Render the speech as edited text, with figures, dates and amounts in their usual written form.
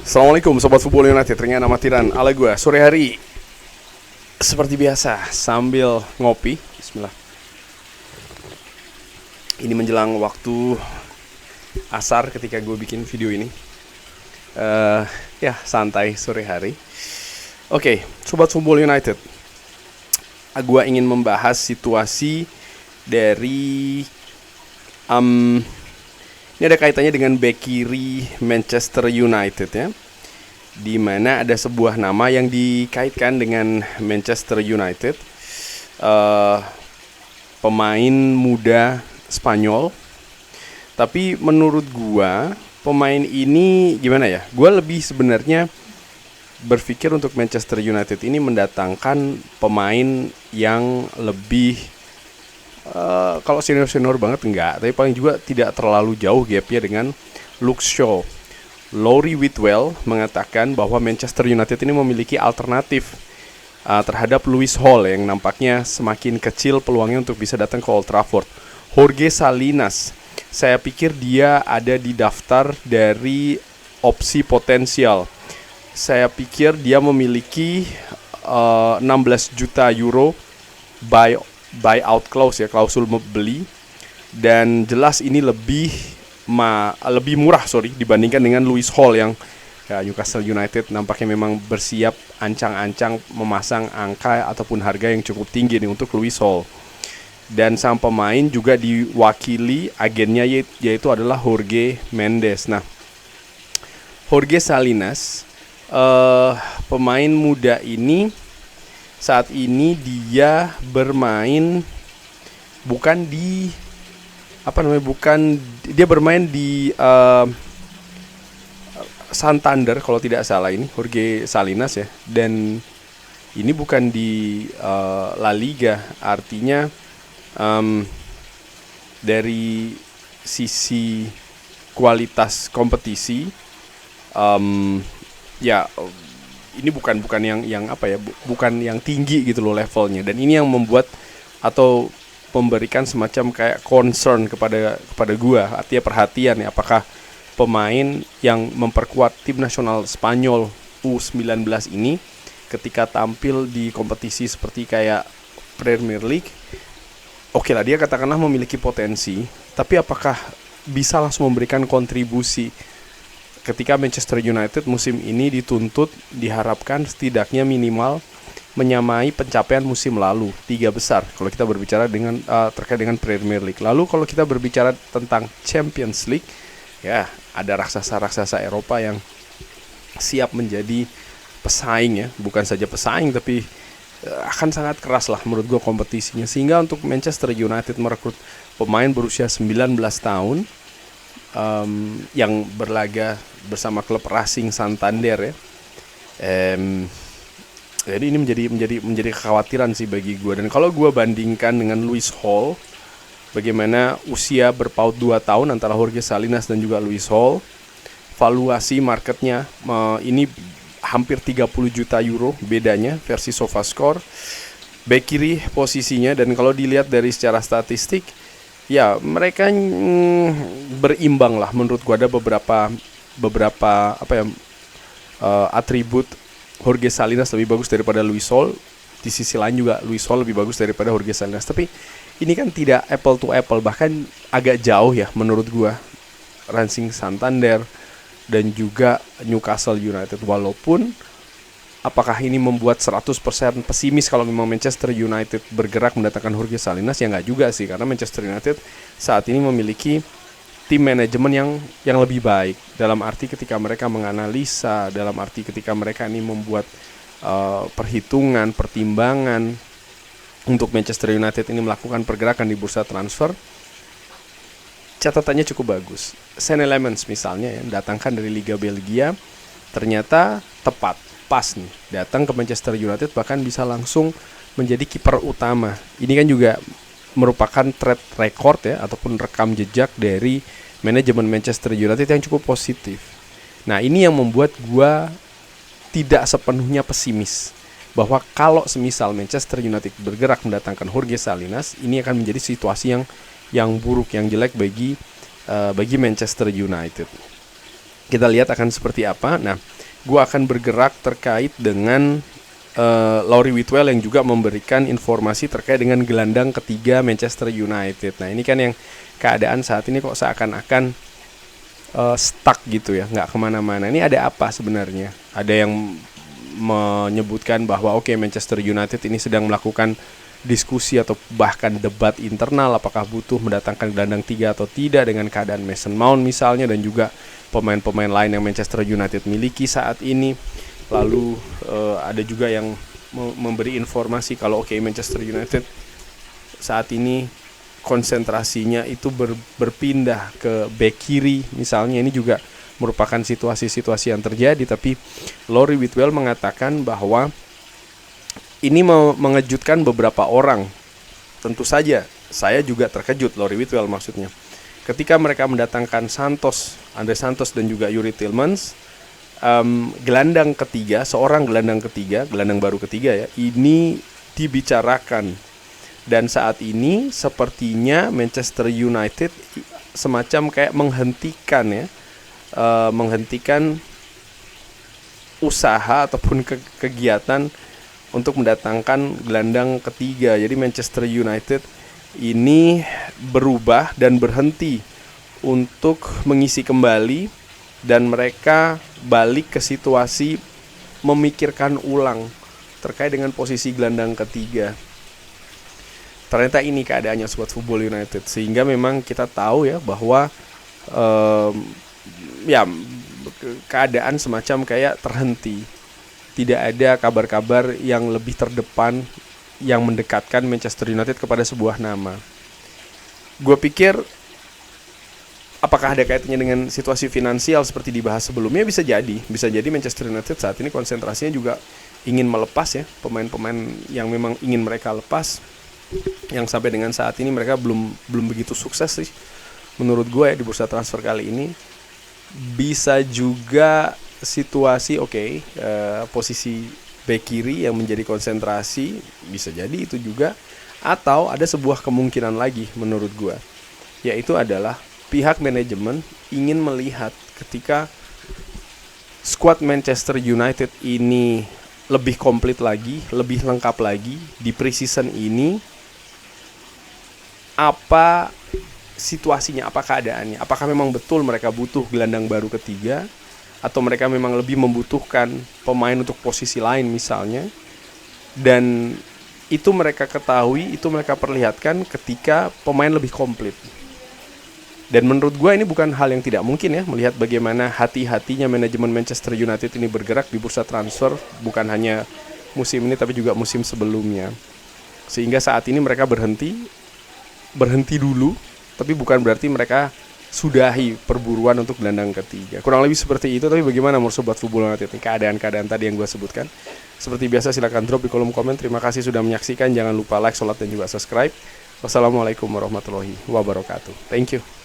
Assalamualaikum Sobat Football United, ringan amatiran ala gue sore hari. Seperti biasa, sambil ngopi. Bismillah. Ini menjelang waktu asar ketika gue bikin video ini. Ya, santai sore hari. Oke, Sobat Football United, gue ingin membahas situasi dari ini ada kaitannya dengan bek kiri Manchester United ya, di mana ada sebuah nama yang dikaitkan dengan Manchester United, pemain muda Spanyol. Tapi menurut gua pemain ini gimana ya? Gua lebih sebenarnya berpikir untuk Manchester United ini mendatangkan pemain yang lebih kalau senior banget enggak, tapi paling juga tidak terlalu jauh gapnya dengan Luke Shaw. Laurie Whitwell mengatakan bahwa Manchester United ini memiliki alternatif terhadap Lewis Hall yang nampaknya semakin kecil peluangnya untuk bisa datang ke Old Trafford. Jorge Salinas, saya pikir dia ada di daftar dari opsi potensial. Saya pikir dia memiliki 16 juta euro buyout clause ya, klausul beli, dan jelas ini lebih murah dibandingkan dengan Lewis Hall yang ya, Newcastle United nampaknya memang bersiap ancang-ancang memasang angka ataupun harga yang cukup tinggi nih untuk Lewis Hall. Dan sang pemain juga diwakili agennya yaitu adalah Jorge Mendes. Nah, Jorge Salinas, pemain muda ini saat ini dia bermain dia bermain di Santander kalau tidak salah, ini Jorge Salinas ya, dan ini bukan di La Liga. Artinya dari sisi kualitas kompetisi ya ini bukan yang tinggi gitu loh levelnya, dan ini yang membuat atau memberikan semacam kayak concern kepada gua, artinya perhatian ya, apakah pemain yang memperkuat tim nasional Spanyol U19 ini ketika tampil di kompetisi seperti kayak Premier League, oke lah, dia katakanlah memiliki potensi, tapi apakah bisa langsung memberikan kontribusi ketika Manchester United musim ini diharapkan setidaknya minimal menyamai pencapaian musim lalu, 3 besar kalau kita berbicara dengan terkait dengan Premier League. Lalu kalau kita berbicara tentang Champions League, ya ada raksasa-raksasa Eropa yang siap menjadi pesaing ya, bukan saja pesaing tapi akan sangat keras lah menurut gue kompetisinya, sehingga untuk Manchester United merekrut pemain berusia 19 tahun yang berlaga bersama klub Racing Santander ya. Jadi ini menjadi kekhawatiran sih bagi gue. Dan kalau gue bandingkan dengan Lewis Hall, bagaimana usia berpaut 2 tahun antara Jorge Salinas dan juga Lewis Hall, valuasi marketnya ini hampir 30 juta euro bedanya versi SofaScore. Bek kiri posisinya, dan kalau dilihat dari secara statistik ya mereka berimbang lah menurut gua. Ada beberapa atribut Jorge Salinas lebih bagus daripada Lewis Hall. Di sisi lain juga Lewis Hall lebih bagus daripada Jorge Salinas. Tapi ini kan tidak apple to apple, bahkan agak jauh ya menurut gua. Racing Santander dan juga Newcastle United, walaupun apakah ini membuat 100% pesimis kalau memang Manchester United bergerak mendatangkan Jorge Salinas? Ya nggak juga sih, karena Manchester United saat ini memiliki tim manajemen yang lebih baik, dalam arti ketika mereka menganalisa, dalam arti ketika mereka ini membuat perhitungan, pertimbangan untuk Manchester United ini melakukan pergerakan di bursa transfer, catatannya cukup bagus. Sean Elements misalnya yang datangkan dari Liga Belgia, ternyata tepat, pas nih, datang ke Manchester United, bahkan bisa langsung menjadi kiper utama. Ini kan juga merupakan track record ya, ataupun rekam jejak dari manajemen Manchester United yang cukup positif. Nah, ini yang membuat gua tidak sepenuhnya pesimis bahwa kalau semisal Manchester United bergerak mendatangkan Jorge Salinas, ini akan menjadi situasi yang buruk, yang jelek bagi Manchester United. Kita lihat akan seperti apa. Nah, gue akan bergerak terkait dengan Laurie Whitwell yang juga memberikan informasi terkait dengan gelandang ketiga Manchester United. Nah, ini kan yang keadaan saat ini kok seakan-akan stuck gitu ya, nggak kemana-mana. Ini ada apa sebenarnya? Ada yang menyebutkan bahwa oke, Manchester United ini sedang melakukan diskusi atau bahkan debat internal apakah butuh mendatangkan gelandang tiga atau tidak dengan keadaan Mason Mount misalnya, dan juga pemain-pemain lain yang Manchester United miliki saat ini. Lalu ada juga yang memberi informasi kalau oke, Manchester United saat ini konsentrasinya itu berpindah ke bek kiri misalnya. Ini juga merupakan situasi-situasi yang terjadi, tapi Laurie Whitwell mengatakan bahwa ini mengejutkan beberapa orang. Tentu saja saya juga terkejut, Laurie Whitwell maksudnya, ketika mereka mendatangkan Andre Santos dan juga Youri Tielemans. Gelandang ketiga, seorang gelandang baru ketiga ya, ini dibicarakan. Dan saat ini sepertinya Manchester United semacam kayak menghentikan usaha ataupun kegiatan untuk mendatangkan gelandang ketiga. Jadi Manchester United ini berubah dan berhenti untuk mengisi kembali, dan mereka balik ke situasi memikirkan ulang terkait dengan posisi gelandang ketiga. Ternyata ini keadaannya Sobat Football United, sehingga memang kita tahu ya bahwa keadaan semacam kayak terhenti. Tidak ada kabar-kabar yang lebih terdepan yang mendekatkan Manchester United kepada sebuah nama. Gue pikir apakah ada kaitannya dengan situasi finansial seperti dibahas sebelumnya? Bisa jadi Manchester United saat ini konsentrasinya juga ingin melepas ya pemain-pemain yang memang ingin mereka lepas, yang sampai dengan saat ini mereka belum begitu sukses sih menurut gue ya di bursa transfer kali ini. Bisa juga situasi posisi bek kiri yang menjadi konsentrasi, bisa jadi itu juga. Atau ada sebuah kemungkinan lagi menurut gue, yaitu adalah pihak manajemen ingin melihat ketika skuad Manchester United ini lebih komplit lagi, lebih lengkap lagi di pre-season ini, apa situasinya, apa keadaannya, apakah memang betul mereka butuh gelandang baru ketiga, atau mereka memang lebih membutuhkan pemain untuk posisi lain misalnya. Dan itu mereka ketahui, itu mereka perlihatkan ketika pemain lebih komplit. Dan menurut gue ini bukan hal yang tidak mungkin ya, melihat bagaimana hati-hatinya manajemen Manchester United ini bergerak di bursa transfer, bukan hanya musim ini tapi juga musim sebelumnya. Sehingga saat ini mereka berhenti dulu, tapi bukan berarti mereka sudahi perburuan untuk gelandang ketiga. Kurang lebih seperti itu. Tapi bagaimana menurut Sobat Football United ini keadaan-keadaan tadi yang gue sebutkan? Seperti biasa silakan drop di kolom komen. Terima kasih sudah menyaksikan. Jangan lupa like, sholat, dan juga subscribe. Wassalamualaikum warahmatullahi wabarakatuh. Thank you.